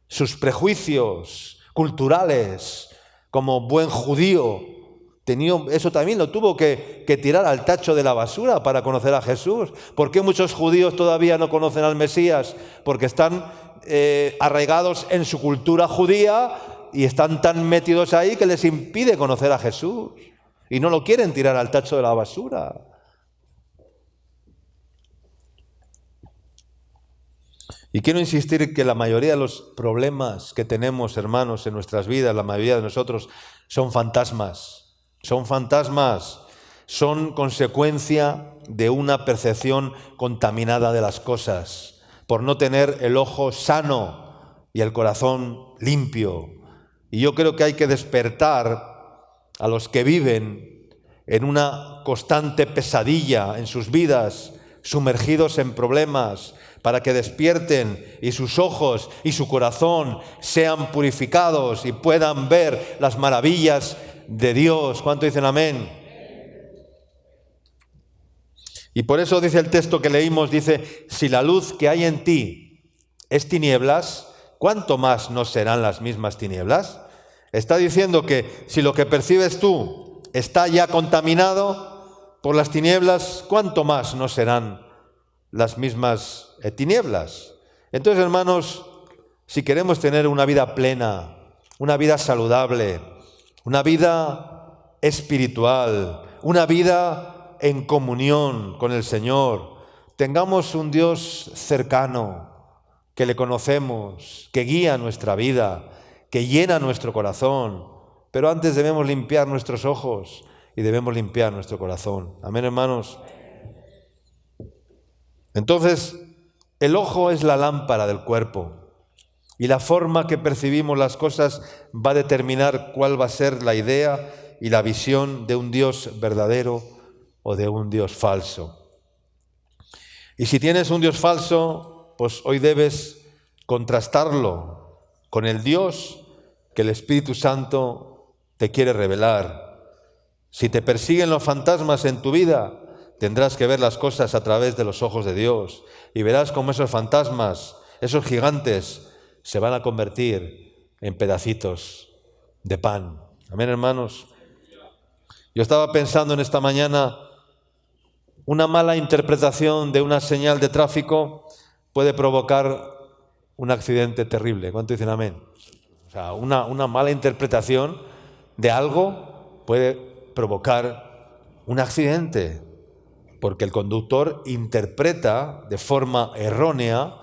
Sus prejuicios culturales, como buen judío, eso también lo tuvo que tirar al tacho de la basura para conocer a Jesús. ¿Por qué muchos judíos todavía no conocen al Mesías? Porque están arraigados en su cultura judía y están tan metidos ahí que les impide conocer a Jesús. Y no lo quieren tirar al tacho de la basura. Y quiero insistir que la mayoría de los problemas que tenemos, hermanos, en nuestras vidas, la mayoría de nosotros, son fantasmas. Son fantasmas. Son consecuencia de una percepción contaminada de las cosas, por no tener el ojo sano y el corazón limpio. Y yo creo que hay que despertar a los que viven en una constante pesadilla en sus vidas, sumergidos en problemas, para que despierten y sus ojos y su corazón sean purificados y puedan ver las maravillas de Dios. ¿Cuánto dicen amén? Y por eso dice el texto que leímos, dice, si la luz que hay en ti es tinieblas, ¿cuánto más no serán las mismas tinieblas? Está diciendo que si lo que percibes tú está ya contaminado por las tinieblas, ¿cuánto más no serán las mismas tinieblas? Entonces, hermanos, si queremos tener una vida plena, una vida saludable, una vida espiritual, una vida en comunión con el Señor, tengamos un Dios cercano, que le conocemos, que guía nuestra vida, que llena nuestro corazón. Pero antes debemos limpiar nuestros ojos y debemos limpiar nuestro corazón. Amén, hermanos. Entonces, el ojo es la lámpara del cuerpo y la forma que percibimos las cosas va a determinar cuál va a ser la idea y la visión de un Dios verdadero o de un Dios falso. Y si tienes un Dios falso, pues hoy debes contrastarlo con el Dios que el Espíritu Santo te quiere revelar. Si te persiguen los fantasmas en tu vida, tendrás que ver las cosas a través de los ojos de Dios y verás cómo esos fantasmas, esos gigantes, se van a convertir en pedacitos de pan. Amén, hermanos. Yo estaba pensando en esta mañana, una mala interpretación de una señal de tráfico puede provocar un accidente terrible. ¿Cuánto dicen amén? O sea, una mala interpretación de algo puede provocar un accidente, porque el conductor interpreta de forma errónea,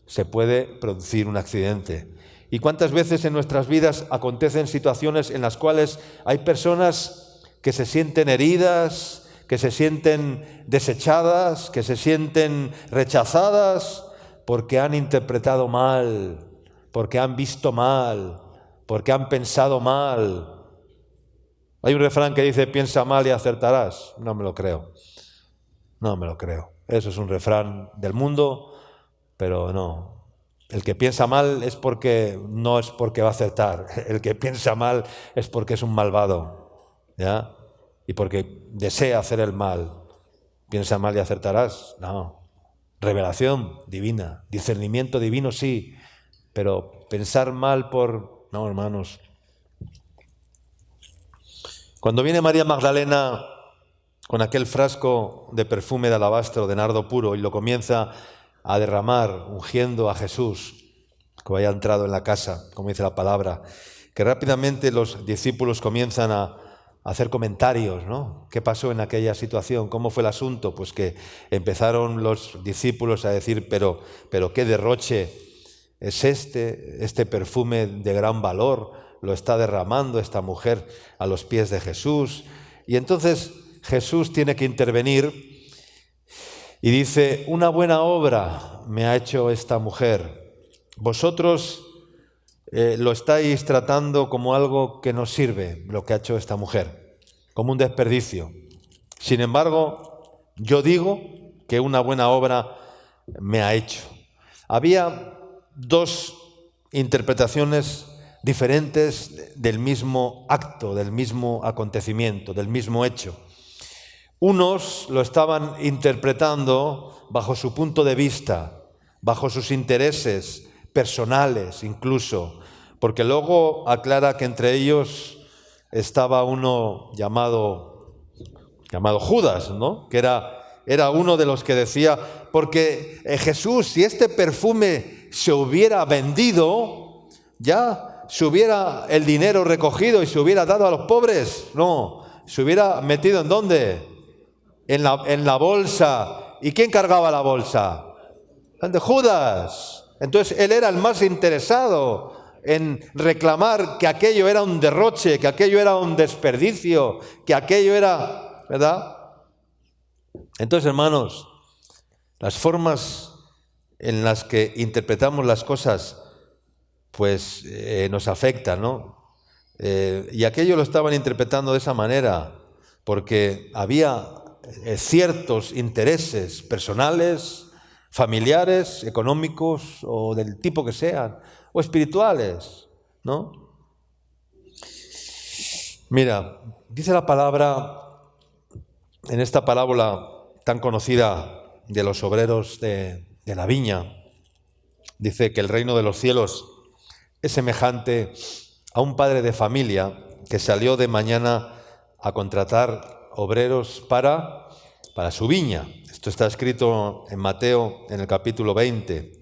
se puede producir un accidente. ¿Y cuántas veces en nuestras vidas acontecen situaciones en las cuales hay personas que se sienten heridas, que se sienten desechadas, que se sienten rechazadas porque han interpretado mal, porque han visto mal, porque han pensado mal? Hay un refrán que dice, piensa mal y acertarás. No me lo creo. No me lo creo. Eso es un refrán del mundo, pero no. El que piensa mal no es porque va a acertar. El que piensa mal es porque es un malvado, ¿ya? Y porque desea hacer el mal. Piensa mal y acertarás. No. Revelación divina, discernimiento divino sí, pero pensar mal no, hermanos. Cuando viene María Magdalena con aquel frasco de perfume de alabastro, de nardo puro, y lo comienza a derramar, ungiendo a Jesús, que haya entrado en la casa, como dice la palabra, que rápidamente los discípulos comienzan a hacer comentarios, ¿no? ¿Qué pasó en aquella situación? ¿Cómo fue el asunto? Pues que empezaron los discípulos a decir, pero qué derroche es este perfume de gran valor, lo está derramando esta mujer a los pies de Jesús. Y entonces Jesús tiene que intervenir y dice, una buena obra me ha hecho esta mujer. Vosotros lo estáis tratando como algo que no sirve, lo que ha hecho esta mujer, como un desperdicio. Sin embargo, yo digo que una buena obra me ha hecho. Había dos interpretaciones diferentes del mismo acto, del mismo acontecimiento, del mismo hecho. Unos lo estaban interpretando bajo su punto de vista, bajo sus intereses personales incluso, porque luego aclara que entre ellos estaba uno llamado Judas, ¿no? Que era uno de los que decía, porque Jesús, si este perfume se hubiera vendido, ya se hubiera el dinero recogido y se hubiera dado a los pobres. No, se hubiera metido ¿en dónde? En la bolsa. ¿Y quién cargaba la bolsa? El de Judas. Entonces él era el más interesado en reclamar que aquello era un derroche, que aquello era un desperdicio, que aquello era, ¿verdad? Entonces, hermanos, las formas en las que interpretamos las cosas pues nos afectan, ¿no? Y aquello lo estaban interpretando de esa manera porque había ciertos intereses personales, familiares, económicos o del tipo que sean, o espirituales, ¿no? Mira, dice la palabra, en esta parábola tan conocida de los obreros de la viña, dice que el reino de los cielos es semejante a un padre de familia que salió de mañana a contratar obreros para su viña. Esto está escrito en Mateo en el capítulo 20.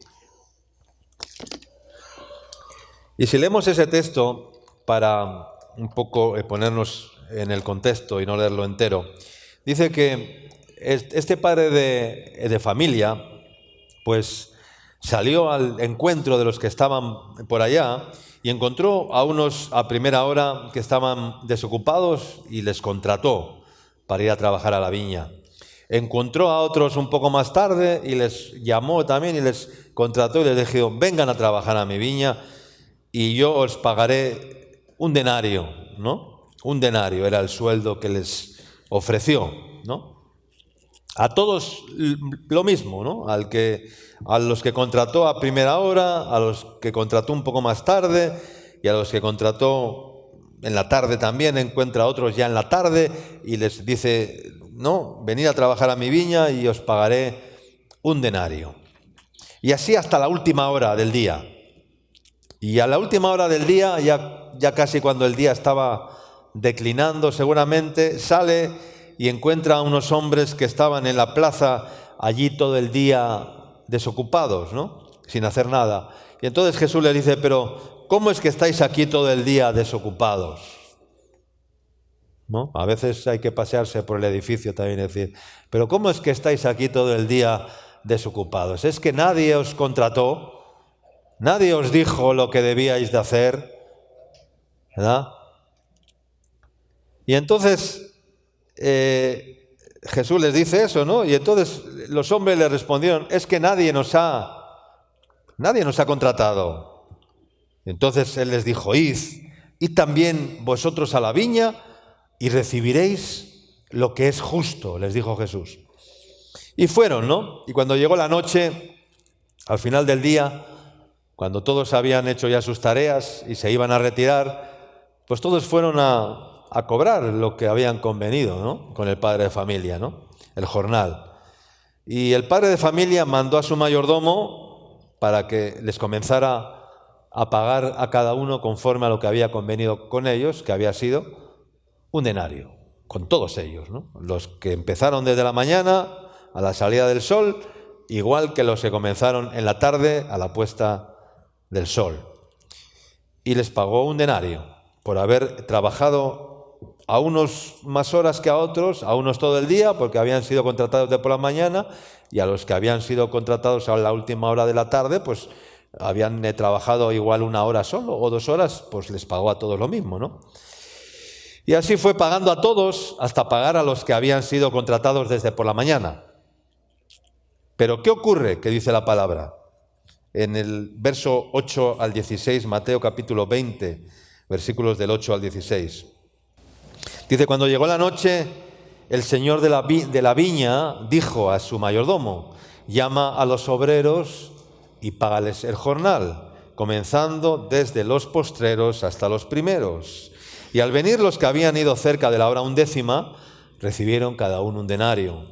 Y si leemos ese texto para un poco ponernos en el contexto y no leerlo entero, dice que este padre de familia pues Salió al encuentro de los que estaban por allá y encontró a unos a primera hora que estaban desocupados y les contrató para ir a trabajar a la viña. Encontró a otros un poco más tarde y les llamó también y les contrató y les dijo: vengan a trabajar a mi viña y yo os pagaré un denario, ¿no? Un denario era el sueldo que les ofreció, ¿no? A todos lo mismo, ¿no? A los que contrató a primera hora, a los que contrató un poco más tarde y a los que contrató en la tarde también, encuentra a otros ya en la tarde y les dice: no, venid a trabajar a mi viña y os pagaré un denario. Y así hasta la última hora del día. Y a la última hora del día, ya casi cuando el día estaba declinando seguramente, sale y encuentra a unos hombres que estaban en la plaza allí todo el día desocupados, ¿no? Sin hacer nada. Y entonces Jesús les dice: pero ¿cómo es que estáis aquí todo el día desocupados? ¿No? A veces hay que pasearse por el edificio también y decir: pero ¿cómo es que estáis aquí todo el día desocupados? ¿Es que nadie os contrató? ¿Nadie os dijo lo que debíais de hacer? ¿Verdad? Y entonces Jesús les dice eso, ¿no? Y entonces los hombres le respondieron: es que nadie nos ha contratado. Entonces él les dijo: id también vosotros a la viña y recibiréis lo que es justo, les dijo Jesús. Y fueron, ¿no? Y cuando llegó la noche, al final del día, cuando todos habían hecho ya sus tareas y se iban a retirar, pues todos fueron a cobrar lo que habían convenido, ¿no? Con el padre de familia, ¿no? El jornal. Y el padre de familia mandó a su mayordomo para que les comenzara a pagar a cada uno conforme a lo que había convenido con ellos, que había sido un denario, con todos ellos, ¿no? Los que empezaron desde la mañana a la salida del sol, igual que los que comenzaron en la tarde a la puesta del sol. Y les pagó un denario por haber trabajado a unos más horas que a otros, a unos todo el día porque habían sido contratados de por la mañana, y a los que habían sido contratados a la última hora de la tarde, pues habían trabajado igual una hora solo o 2 horas, pues les pagó a todos lo mismo, ¿no? Y así fue pagando a todos hasta pagar a los que habían sido contratados desde por la mañana. Pero ¿qué ocurre? ¿Qué dice la palabra? En el verso 8 al 16, Mateo capítulo 20, versículos del 8 al 16. Dice: cuando llegó la noche, el señor de la viña dijo a su mayordomo: llama a los obreros y págales el jornal, comenzando desde los postreros hasta los primeros. Y al venir los que habían ido cerca de la hora 11, recibieron cada uno un denario.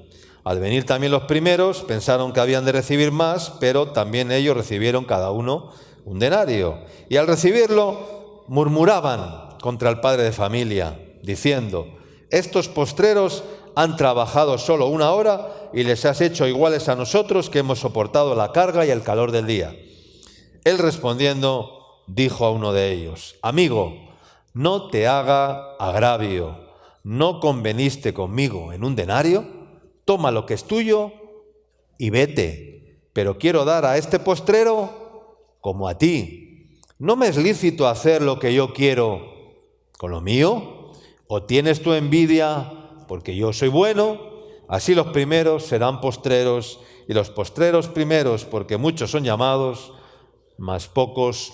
Al venir también los primeros, pensaron que habían de recibir más, pero también ellos recibieron cada uno un denario. Y al recibirlo, murmuraban contra el padre de familia, diciendo: estos postreros han trabajado solo 1 hora y les has hecho iguales a nosotros, que hemos soportado la carga y el calor del día. Él respondiendo dijo a uno de ellos: amigo, no te haga agravio, ¿no conveniste conmigo en un denario? Toma lo que es tuyo y vete, pero quiero dar a este postrero como a ti. ¿No me es lícito hacer lo que yo quiero con lo mío? ¿O tienes tu envidia porque yo soy bueno? Así los primeros serán postreros y los postreros primeros, porque muchos son llamados, mas pocos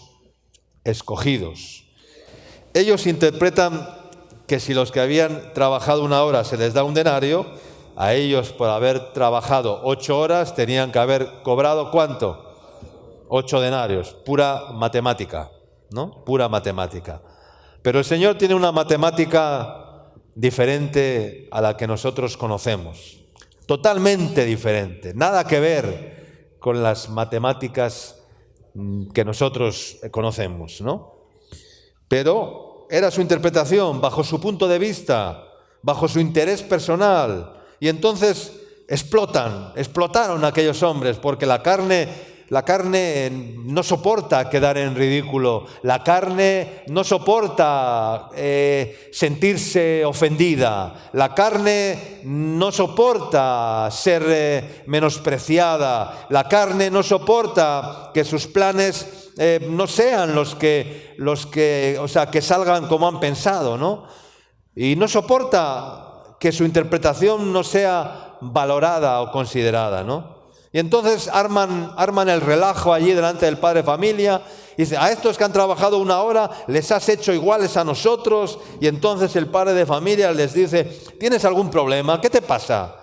escogidos. Ellos interpretan que si los que habían trabajado 1 hora se les da un denario, a ellos por haber trabajado 8 horas tenían que haber cobrado ¿cuánto? 8 denarios, pura matemática, ¿no? Pura matemática. Pero el Señor tiene una matemática diferente a la que nosotros conocemos, totalmente diferente, nada que ver con las matemáticas que nosotros conocemos, ¿no? Pero era su interpretación, bajo su punto de vista, bajo su interés personal. Y entonces explotaron aquellos hombres, porque la carne La carne no soporta quedar en ridículo. La carne no soporta sentirse ofendida. La carne no soporta ser menospreciada. La carne no soporta que sus planes no sean que salgan como han pensado, ¿no? Y no soporta que su interpretación no sea valorada o considerada, ¿no? Y entonces arman el relajo allí delante del padre de familia y dicen, a estos que han trabajado 1 hora les has hecho iguales a nosotros. Y entonces el padre de familia les dice, ¿tienes algún problema? ¿Qué te pasa?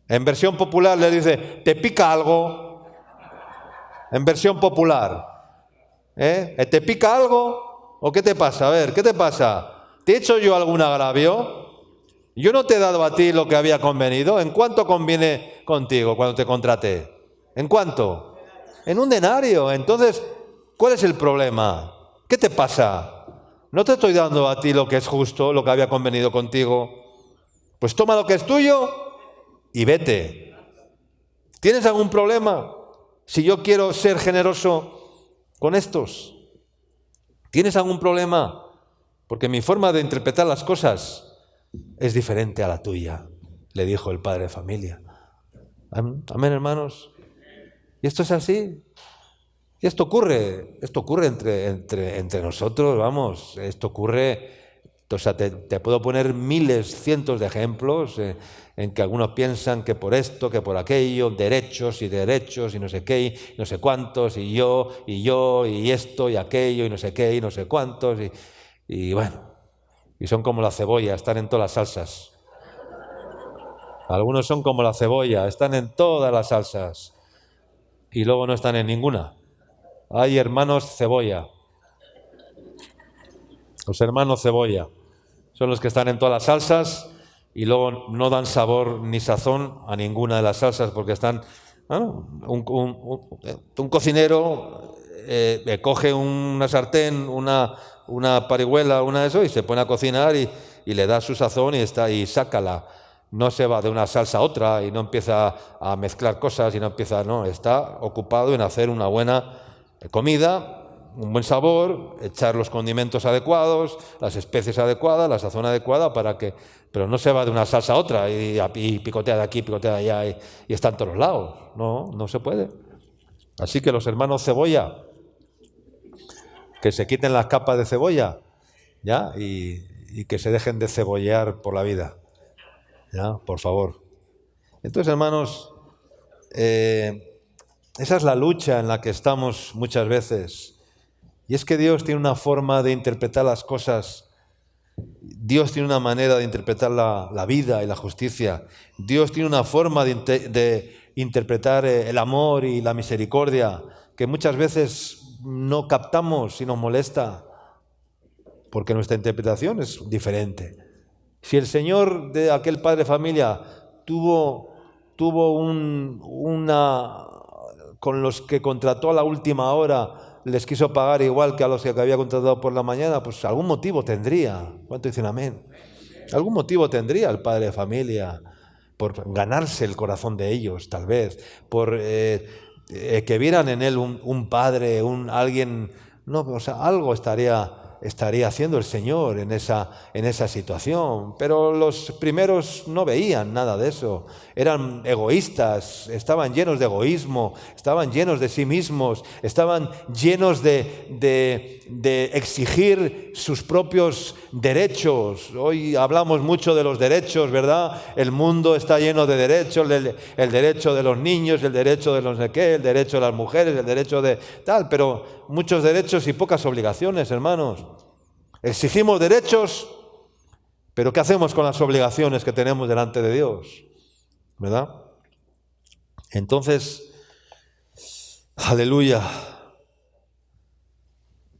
En versión popular les dice, ¿te pica algo? En versión popular, ¿te pica algo? ¿O qué te pasa? A ver, ¿qué te pasa? ¿Te he hecho yo algún agravio? Yo no te he dado a ti lo que había convenido. ¿En cuánto conviene contigo cuando te contraté? ¿En cuánto? En 1 denario. Entonces, ¿cuál es el problema? ¿Qué te pasa? ¿No te estoy dando a ti lo que es justo, lo que había convenido contigo? Pues toma lo que es tuyo y vete. ¿Tienes algún problema? Si yo quiero ser generoso con estos. ¿Tienes algún problema? Porque mi forma de interpretar las cosas es diferente a la tuya, le dijo el padre de familia. Amén, hermanos. Y esto es así. Y esto ocurre entre nosotros, vamos. Esto ocurre, o sea, te puedo poner miles, cientos de ejemplos en que algunos piensan que por esto, que por aquello, derechos y no sé qué, y no sé cuántos, y yo, y esto, y aquello, y no sé qué, y no sé cuántos, y bueno. Y son como la cebolla, están en todas las salsas. Algunos son como la cebolla, están en todas las salsas. Y luego no están en ninguna. Hay hermanos cebolla. Los hermanos cebolla son los que están en todas las salsas y luego no dan sabor ni sazón a ninguna de las salsas porque están... Un cocinero coge una sartén, una parihuela, una de eso, y se pone a cocinar y le da su sazón y sácala. No se va de una salsa a otra y no empieza a mezclar cosas y no, está ocupado en hacer una buena comida, un buen sabor, echar los condimentos adecuados, las especies adecuadas, la sazón adecuada pero no se va de una salsa a otra y picotea de aquí, picotea de allá y está en todos lados. No se puede. Así que los hermanos cebolla, que se quiten las capas de cebolla, ¿ya? Y que se dejen de cebollear por la vida, ¿ya? Por favor. Entonces, hermanos, esa es la lucha en la que estamos muchas veces. Y es que Dios tiene una forma de interpretar las cosas. Dios tiene una manera de interpretar la vida y la justicia. Dios tiene una forma de interpretar el amor y la misericordia que muchas veces no captamos y nos molesta porque nuestra interpretación es diferente. Si el Señor de aquel padre de familia tuvo con los que contrató a la última hora, les quiso pagar igual que a los que había contratado por la mañana, pues algún motivo tendría. ¿Cuánto dicen amén? Algún motivo tendría el padre de familia por ganarse el corazón de ellos, tal vez, por que vieran en él un padre, alguien, no, o sea, algo estaría haciendo el Señor en esa situación. Pero los primeros no veían nada de eso. Eran egoístas, estaban llenos de egoísmo, estaban llenos de sí mismos, estaban llenos de exigir sus propios derechos. Hoy hablamos mucho de los derechos, ¿verdad? El mundo está lleno de derechos, el derecho de los niños, el derecho de los no sé qué, el derecho de las mujeres, el derecho de tal, pero muchos derechos y pocas obligaciones, hermanos. Exigimos derechos, pero ¿qué hacemos con las obligaciones que tenemos delante de Dios? ¿Verdad? Entonces, aleluya.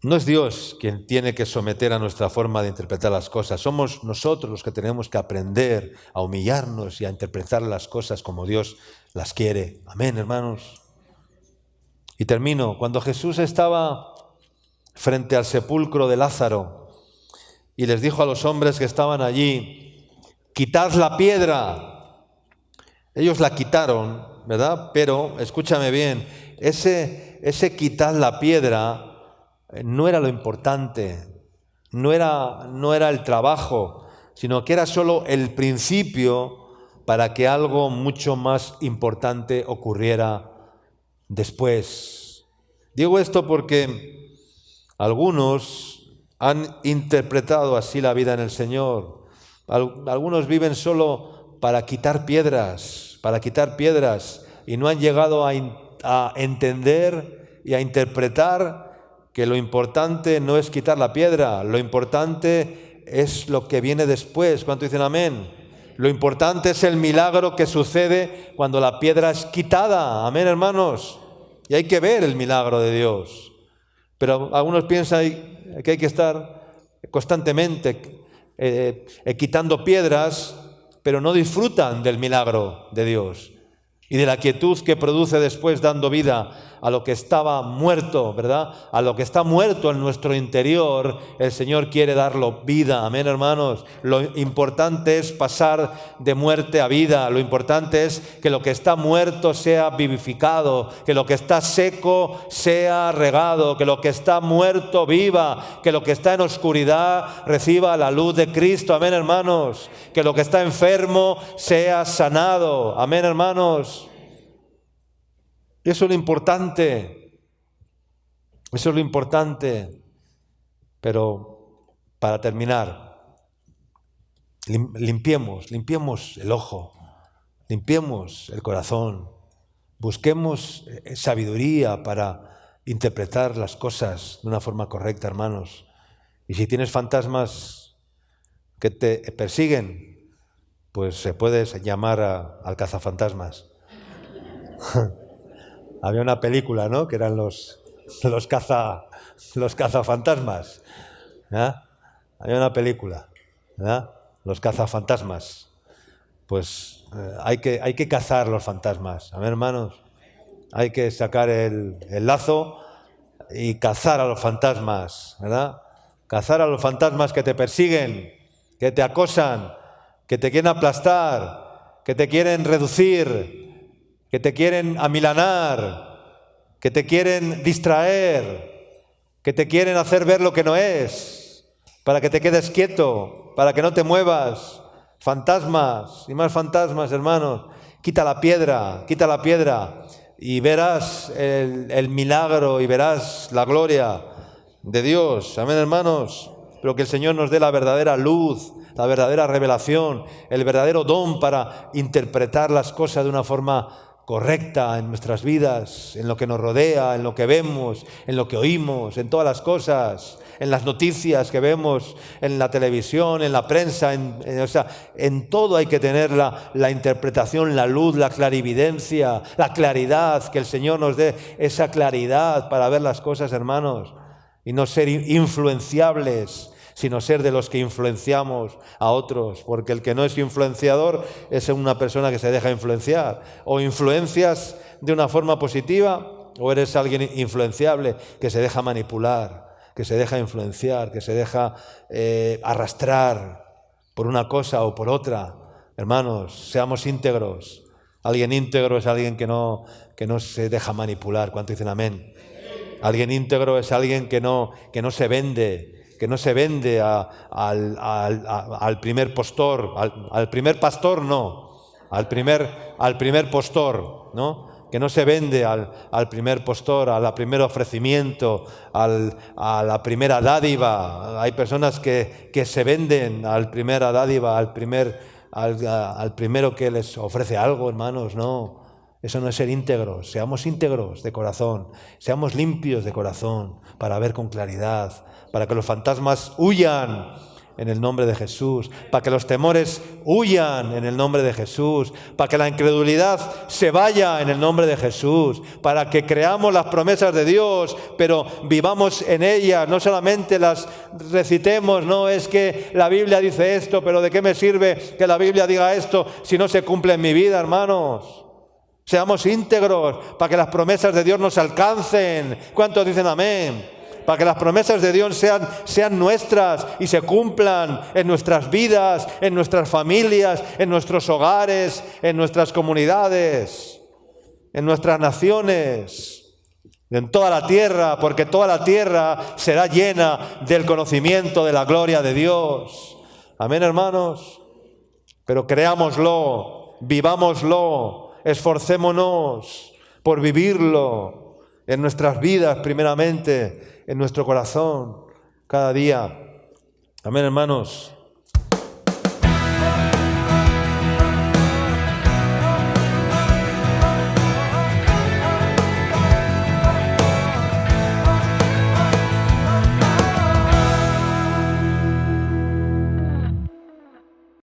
No es Dios quien tiene que someter a nuestra forma de interpretar las cosas. Somos nosotros los que tenemos que aprender a humillarnos y a interpretar las cosas como Dios las quiere. Amén, hermanos. Y termino. Cuando Jesús estaba frente al sepulcro de Lázaro y les dijo a los hombres que estaban allí, quitad la piedra. Ellos la quitaron, ¿verdad? Pero, escúchame bien, ese quitar la piedra no era lo importante, no era el trabajo, sino que era solo el principio para que algo mucho más importante ocurriera después. Digo esto porque algunos han interpretado así la vida en el Señor. Algunos viven solo para quitar piedras, y no han llegado a entender y a interpretar que lo importante no es quitar la piedra, lo importante es lo que viene después. ¿Cuántos dicen amén? Lo importante es el milagro que sucede cuando la piedra es quitada. Amén, hermanos. Y hay que ver el milagro de Dios. Pero algunos piensan que hay que estar constantemente quitando piedras, pero no disfrutan del milagro de Dios y de la quietud que produce después, dando vida a lo que estaba muerto, ¿verdad? A lo que está muerto en nuestro interior, el Señor quiere darlo vida. Amén, hermanos. Lo importante es pasar de muerte a vida. Lo importante es que lo que está muerto sea vivificado, que lo que está seco sea regado, que lo que está muerto viva, que lo que está en oscuridad reciba la luz de Cristo. Amén, hermanos. Que lo que está enfermo sea sanado. Amén, hermanos. Eso es lo importante. Eso es lo importante. Pero para terminar, limpiemos el ojo, limpiemos el corazón, busquemos sabiduría para interpretar las cosas de una forma correcta, hermanos. Y si tienes fantasmas que te persiguen, pues se puedes llamar al cazafantasmas. Había una película, ¿no?, que eran los cazafantasmas, ¿verdad? Había una película, ¿verdad? Los cazafantasmas. Pues hay que cazar los fantasmas. Amén, hermanos. Hay que sacar el lazo y cazar a los fantasmas, ¿verdad? Cazar a los fantasmas que te persiguen, que te acosan, que te quieren aplastar, que te quieren reducir, que te quieren amilanar, que te quieren distraer, que te quieren hacer ver lo que no es, para que te quedes quieto, para que no te muevas. Fantasmas y más fantasmas, hermanos. Quita la piedra y verás el milagro y verás la gloria de Dios. Amén, hermanos. Pero que el Señor nos dé la verdadera luz, la verdadera revelación, el verdadero don para interpretar las cosas de una forma correcta en nuestras vidas, en lo que nos rodea, en lo que vemos, en lo que oímos, en todas las cosas, en las noticias que vemos, en la televisión, en la prensa, en todo hay que tener la interpretación, la luz, la clarividencia, la claridad, que el Señor nos dé esa claridad para ver las cosas, hermanos, y no ser influenciables, sino ser de los que influenciamos a otros, porque el que no es influenciador es una persona que se deja influenciar. O influencias de una forma positiva, o eres alguien influenciable que se deja manipular, que se deja influenciar, que se deja arrastrar por una cosa o por otra. Hermanos, seamos íntegros. Alguien íntegro es alguien que no se deja manipular. ¿Cuánto dicen amén? Alguien íntegro es alguien que no se vende, que no se vende al primer postor, al primer pastor no, al primer postor, ¿no? Que no se vende al primer postor, al primer ofrecimiento, a la primera dádiva. Hay personas que se venden al primera dádiva, al primero que les ofrece algo, hermanos, no. Eso no es ser íntegros. Seamos íntegros de corazón, seamos limpios de corazón para ver con claridad, para que los fantasmas huyan en el nombre de Jesús, para que los temores huyan en el nombre de Jesús, para que la incredulidad se vaya en el nombre de Jesús, para que creamos las promesas de Dios, pero vivamos en ellas, no solamente las recitemos. No es que la Biblia dice esto, pero ¿de qué me sirve que la Biblia diga esto si no se cumple en mi vida, hermanos? Seamos íntegros para que las promesas de Dios nos alcancen. ¿Cuántos dicen amén? Para que las promesas de Dios sean nuestras y se cumplan en nuestras vidas, en nuestras familias, en nuestros hogares, en nuestras comunidades, en nuestras naciones. en toda la tierra, porque toda la tierra será llena del conocimiento de la gloria de Dios. Amén, hermanos. Pero creámoslo, vivámoslo, esforcémonos por vivirlo en nuestras vidas primeramente, en nuestro corazón, cada día. Amén, hermanos.